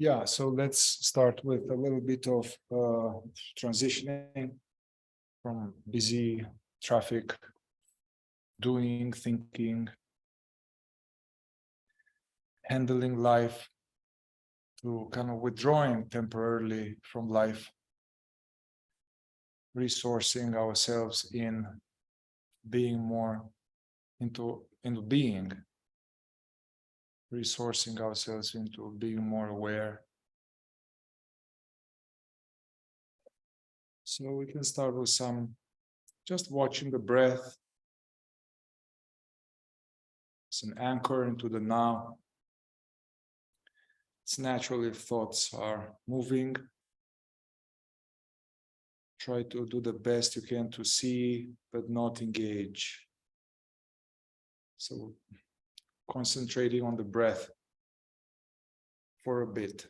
Yeah, so let's start with a little bit of transitioning from busy traffic, doing, thinking, handling life, to kind of withdrawing temporarily from life, resourcing ourselves in being more into being, resourcing ourselves into being more aware. So we can start with just watching the breath. It's an anchor into the now. It's natural if thoughts are moving. Try to do the best you can to see, but not engage. So concentrating on the breath for a bit.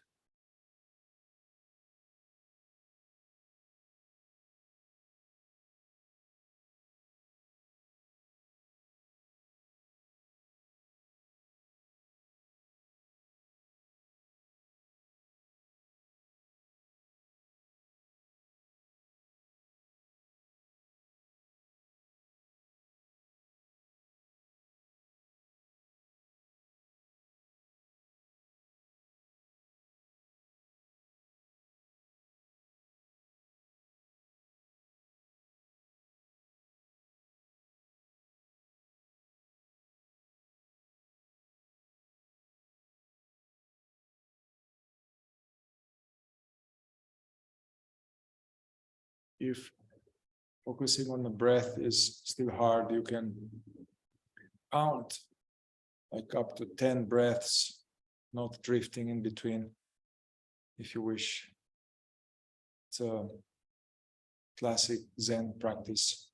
If focusing on the breath is still hard, you can count like up to 10 breaths, not drifting in between, if you wish. It's a classic Zen practice.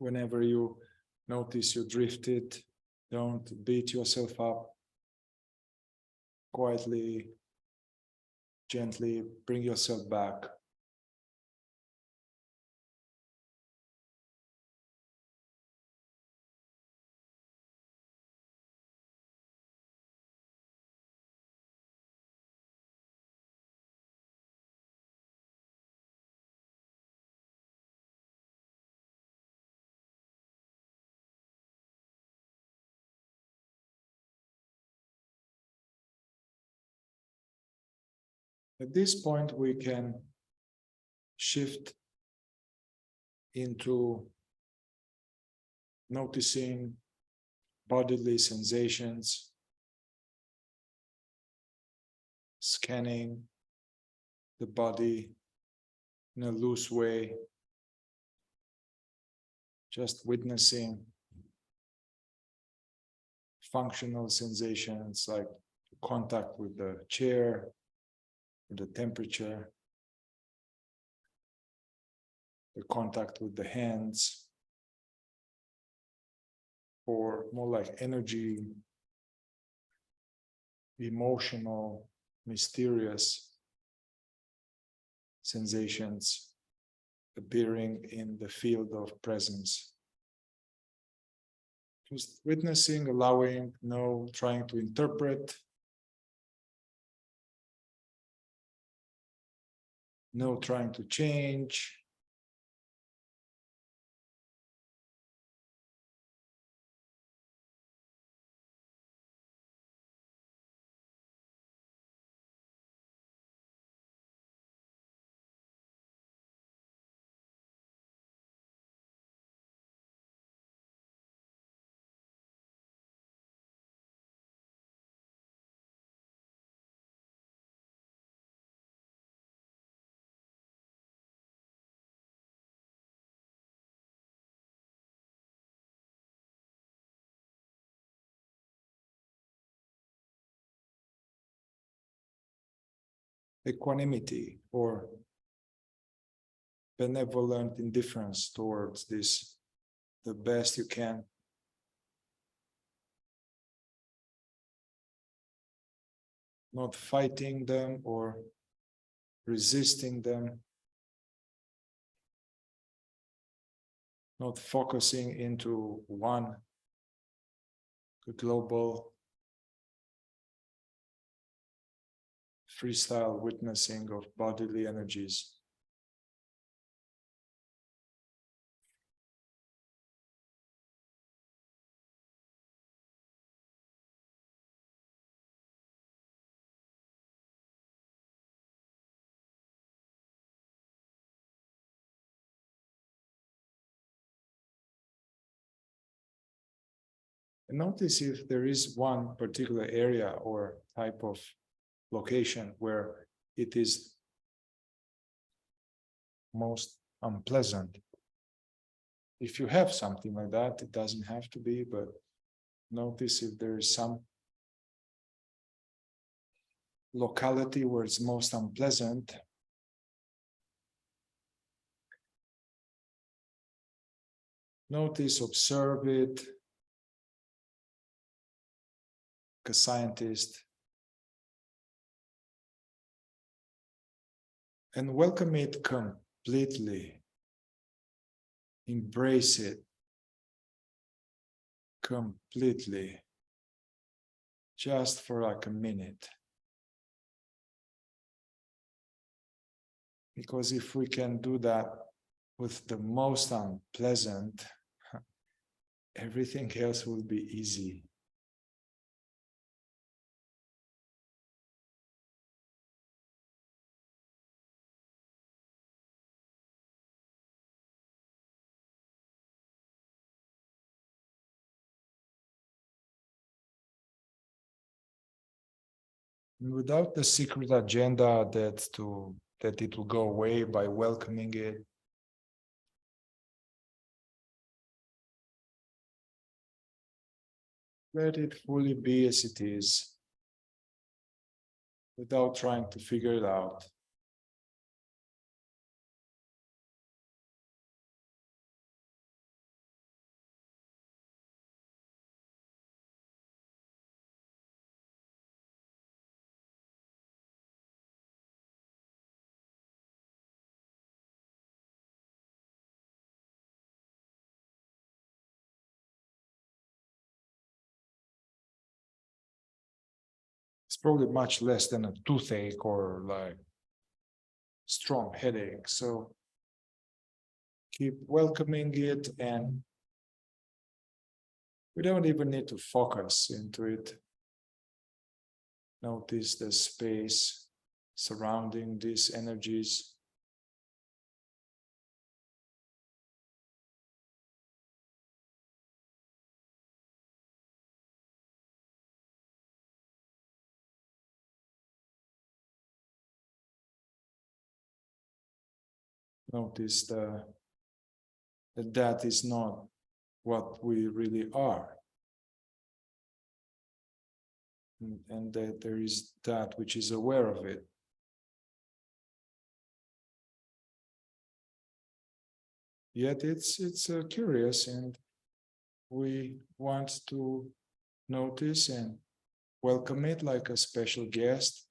Whenever you notice you drifted, don't beat yourself up. Quietly, gently bring yourself back. At this point, we can shift into noticing bodily sensations, scanning the body in a loose way, just witnessing functional sensations like contact with the chair, the temperature, the contact with the hands, or more like energy, emotional, mysterious sensations appearing in the field of presence. Just witnessing, allowing, no trying to interpret, no trying to change. equanimity or benevolent indifference towards this the best you can. Not fighting them or resisting them. Not focusing into one global freestyle witnessing of bodily energies. And notice if there is one particular area or type of location where it is most unpleasant. If you have something like that, it doesn't have to be, but notice if there is some locality where it's most unpleasant. Notice, observe it, like a scientist, and welcome it completely. Embrace it completely, just for like a minute. Because if we can do that with the most unpleasant, everything else will be easy. Without the secret agenda that it will go away by welcoming it. Let it fully be as it is, without trying to figure it out. It's probably much less than a toothache or like strong headache. So keep welcoming it, and we don't even need to focus into it. Notice the space surrounding these energies. Notice that is not what we really are. And that there is that which is aware of it. Yet it's curious, and we want to notice and welcome it like a special guest.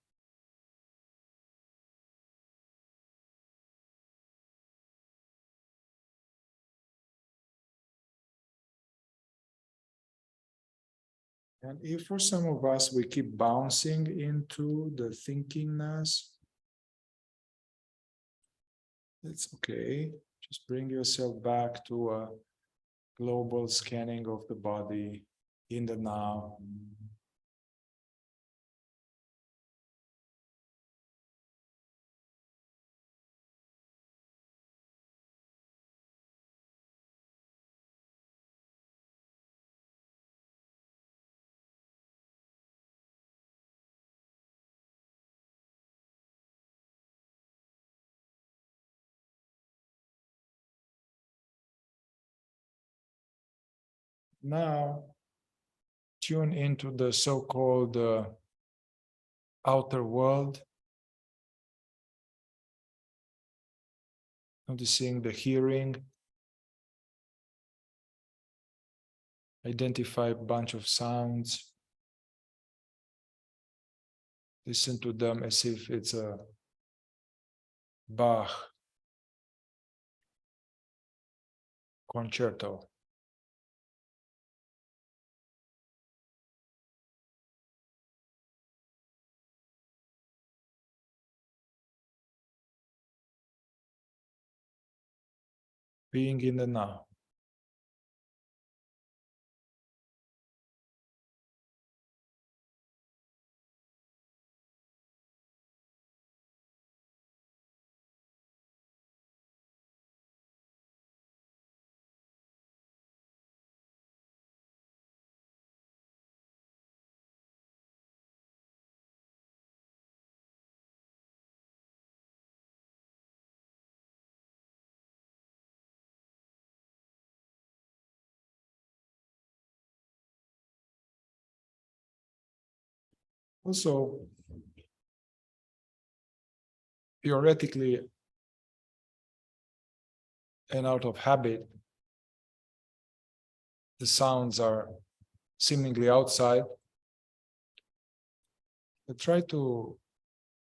And if for some of us we keep bouncing into the thinkingness, it's okay. Just bring yourself back to a global scanning of the body in the now. Now, tune into the so-called outer world, Noticing the hearing. Identify a bunch of sounds. Listen to them as if it's a Bach concerto. Being in the now. Also, theoretically and out of habit, the sounds are seemingly outside, but try to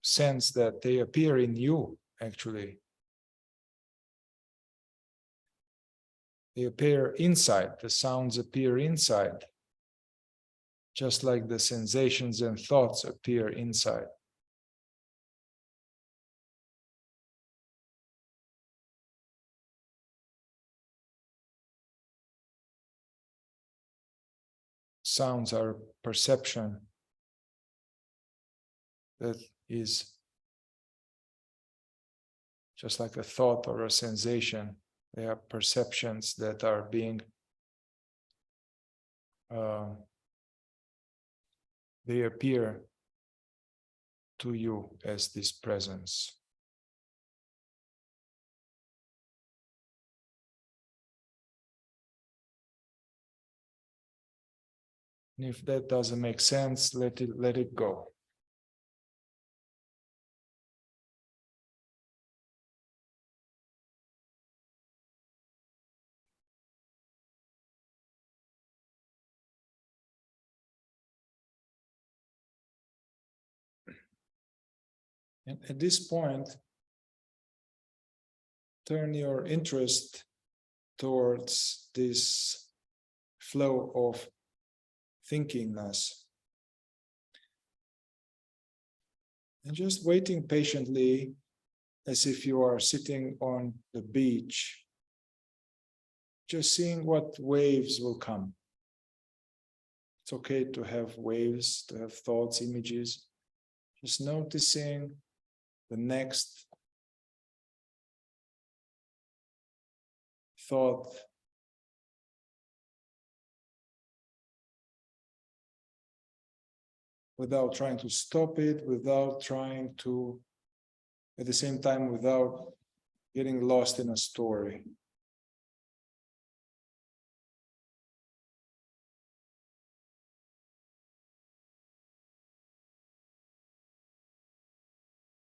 sense that they appear in you, actually. They appear inside, the sounds appear inside, just like the sensations and thoughts appear inside. Sounds are perception that is just like a thought or a sensation. They are perceptions that are being they appear to you as this presence. And if that doesn't make sense, let it go. And at this point, turn your interest towards this flow of thinkingness. And just waiting patiently as if you are sitting on the beach, just seeing what waves will come. It's okay to have waves, to have thoughts, images. Just noticing the next thought, without trying to stop it, without trying to, at the same time, without getting lost in a story.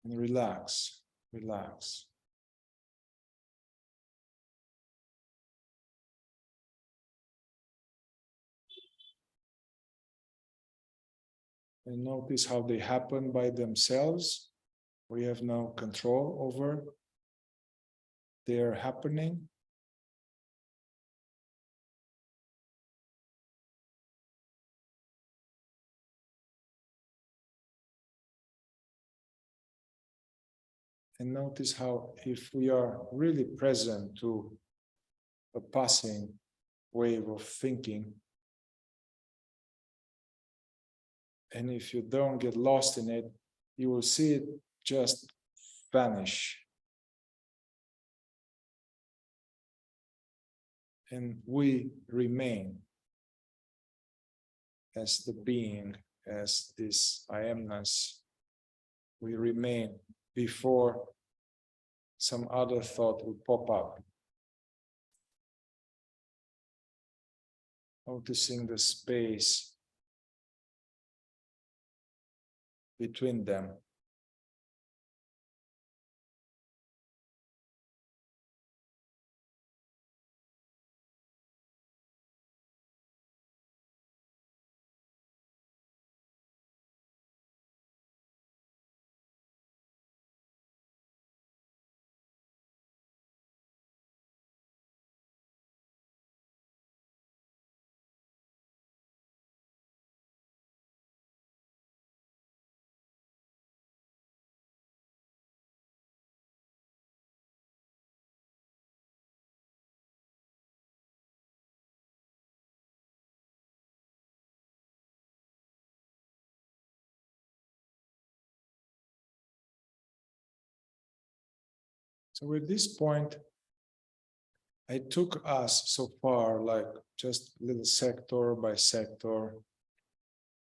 And relax, relax. And notice how they happen by themselves. We have no control over their happening. And notice how, if we are really present to a passing wave of thinking, and if you don't get lost in it, you will see it just vanish. And we remain as the being, as this I amness. We remain before some other thought will pop up. Noticing the space between them. So at this point, I took us so far, like just little sector by sector.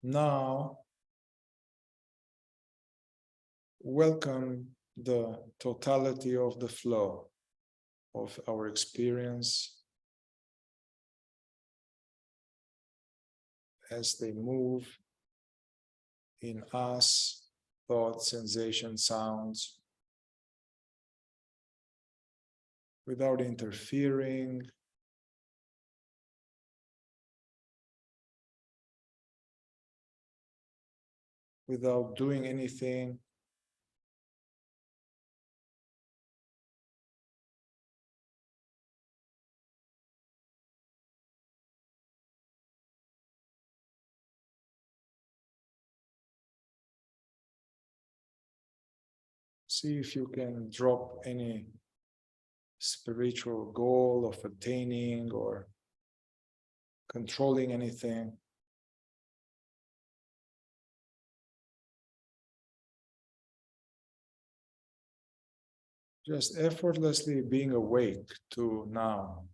Now, welcome the totality of the flow of our experience as they move in us, thoughts, sensations, sounds, without interfering, without doing anything. See if you can drop any spiritual goal of attaining or controlling anything. Just effortlessly being awake to now.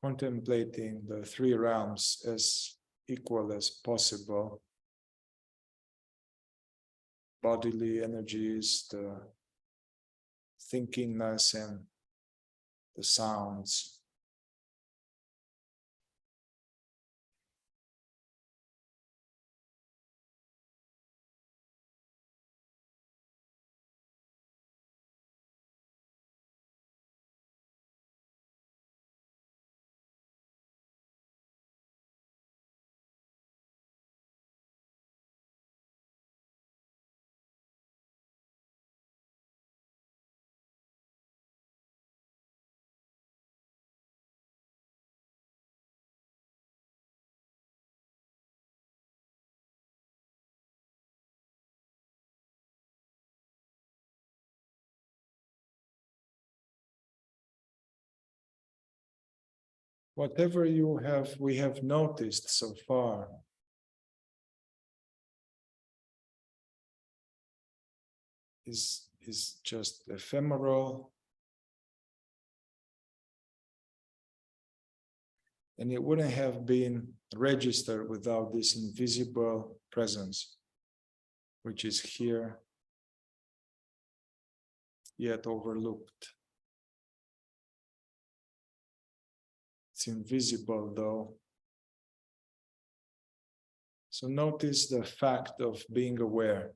Contemplating the three realms as equal as possible. Bodily energies, the thinkingness, and the sounds. Whatever we have noticed so far, is just ephemeral, and it wouldn't have been registered without this invisible presence, which is here, yet overlooked. It's invisible though. So notice the fact of being aware.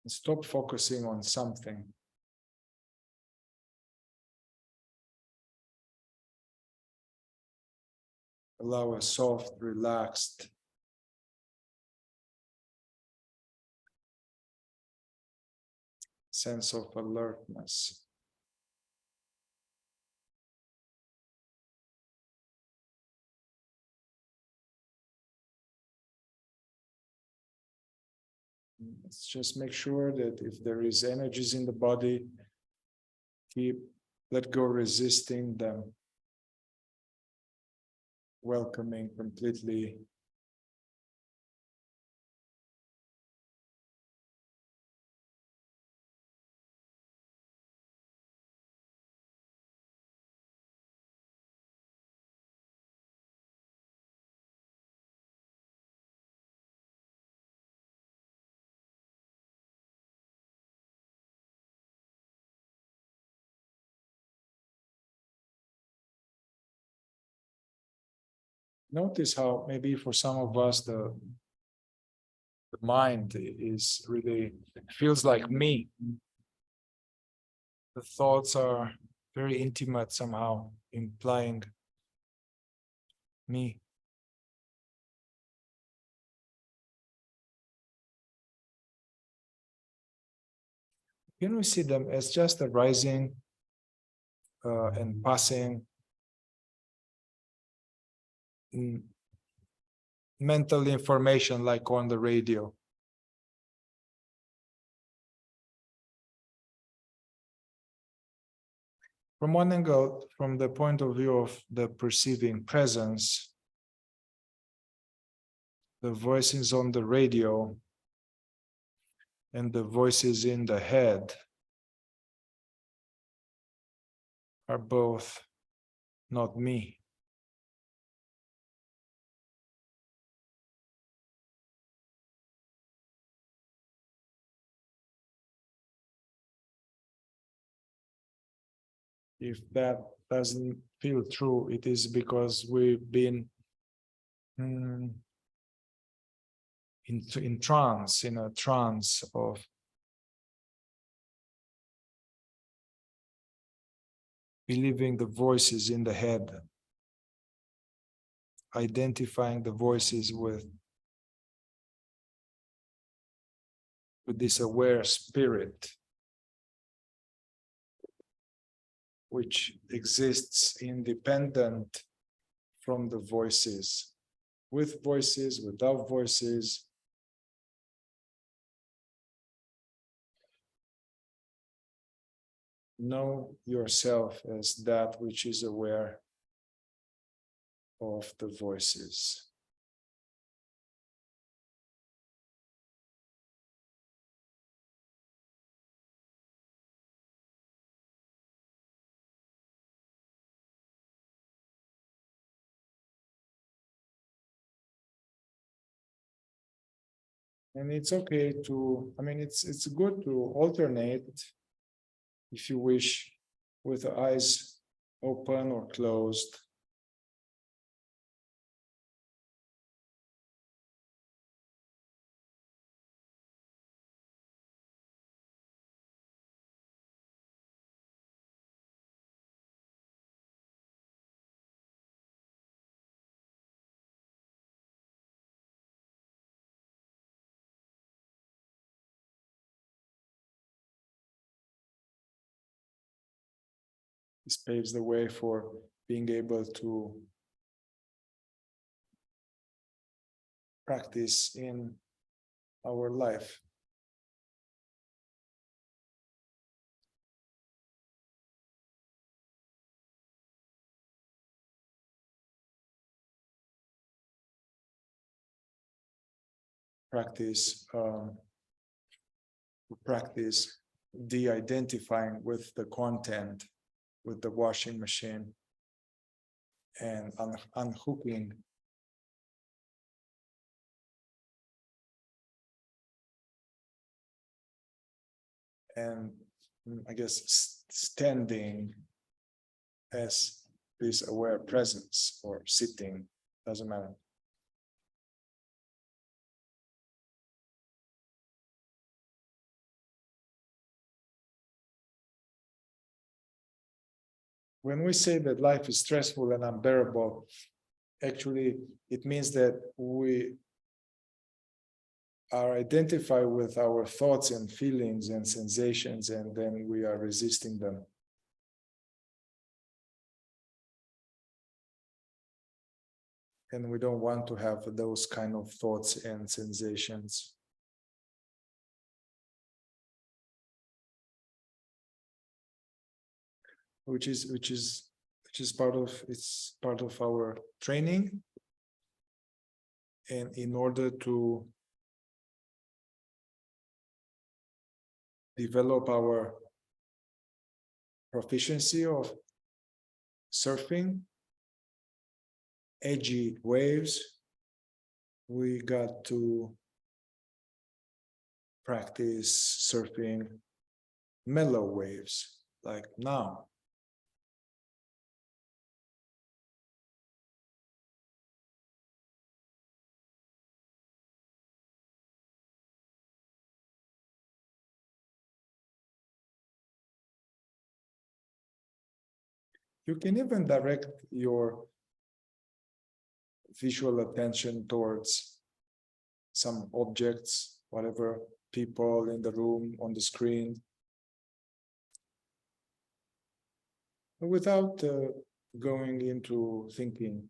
Stop focusing on something. Allow a soft, relaxed sense of alertness. Let's just make sure that if there is energies in the body, let go resisting them, welcoming completely. notice how maybe for some of us the mind is really feels like me. The thoughts are very intimate somehow, implying me. Can we see them as just arising and passing mental information like on the radio? From one angle, from the point of view of the perceiving presence, the voices on the radio and the voices in the head are both not me. If that doesn't feel true, it is because we've been in trance, in a trance of believing the voices in the head, identifying the voices with this aware spirit, which exists independent from the voices, with voices, without voices. Know yourself as that which is aware of the voices. And it's okay to, it's good to alternate, if you wish, with the eyes open or closed. This paves the way for being able to practice in our life. Practice de-identifying with the content, with the washing machine, and unhooking and I guess standing as this aware presence, or sitting, doesn't matter. When we say that life is stressful and unbearable, actually it means that we are identified with our thoughts and feelings and sensations, and then we are resisting them. And we don't want to have those kind of thoughts and sensations. Which is part of our training. And in order to develop our proficiency of surfing edgy waves, we got to practice surfing mellow waves, like now. You can even direct your visual attention towards some objects, whatever, people in the room, on the screen, without going into thinking.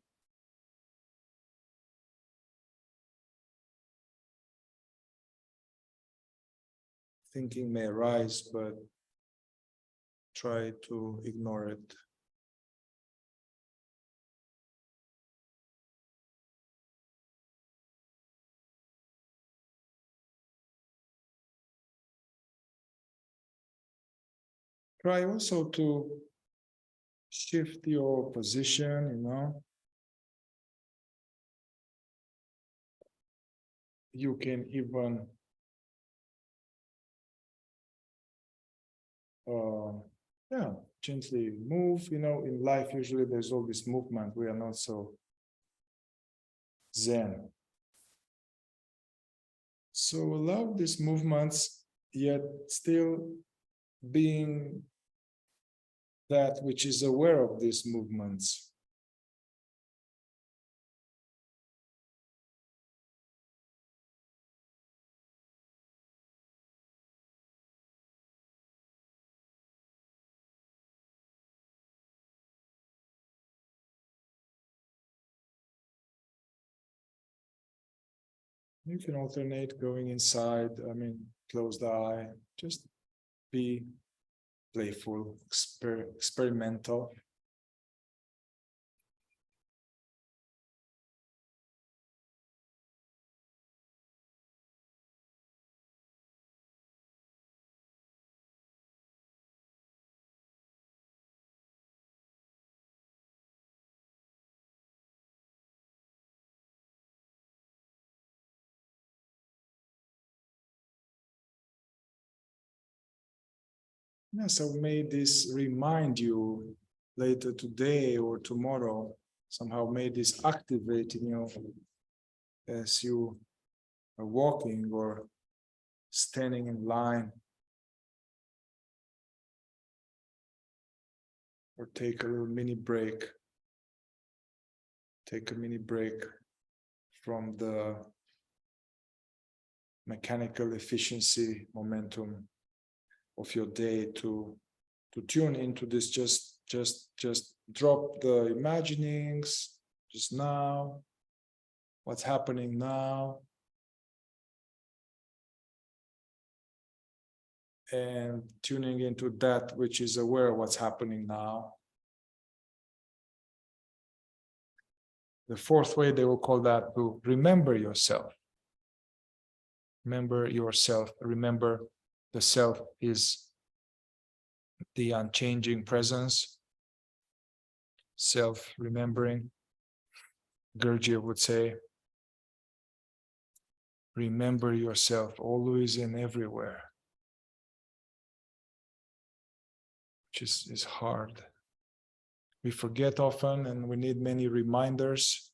Thinking may arise, but try to ignore it. Try also to shift your position, You can even gently move, in life usually there's always movement. We are not so zen. So allow these movements, yet still being that which is aware of these movements. You can alternate going inside, close the eye, just be playful, experimental. Yeah, so may this remind you later today or tomorrow, somehow may this activate in you as you are walking or standing in line, or take a little mini break. Take a mini break from the mechanical efficiency momentum of your day to tune into this. Just drop the imaginings just now, what's happening now, and tuning into that which is aware of what's happening now. The fourth way, they will call that to remember yourself. Remember yourself. Remember the self is the unchanging presence. Self-remembering. Gurdjieff would say, remember yourself always and everywhere, which is hard. We forget often and we need many reminders.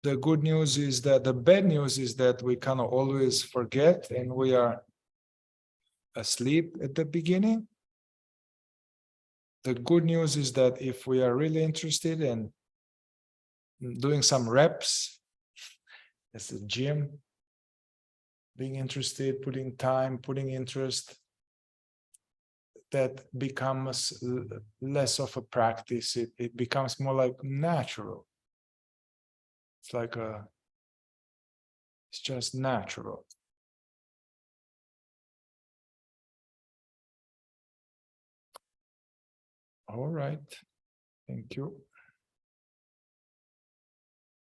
The good news is that, the bad news is that we kind of always forget and we are asleep at the beginning. The good news is that if we are really interested in doing some reps, as a gym, being interested, putting time, putting interest, that becomes less of a practice. It becomes more like natural. It's like it's just natural. All right. Thank you.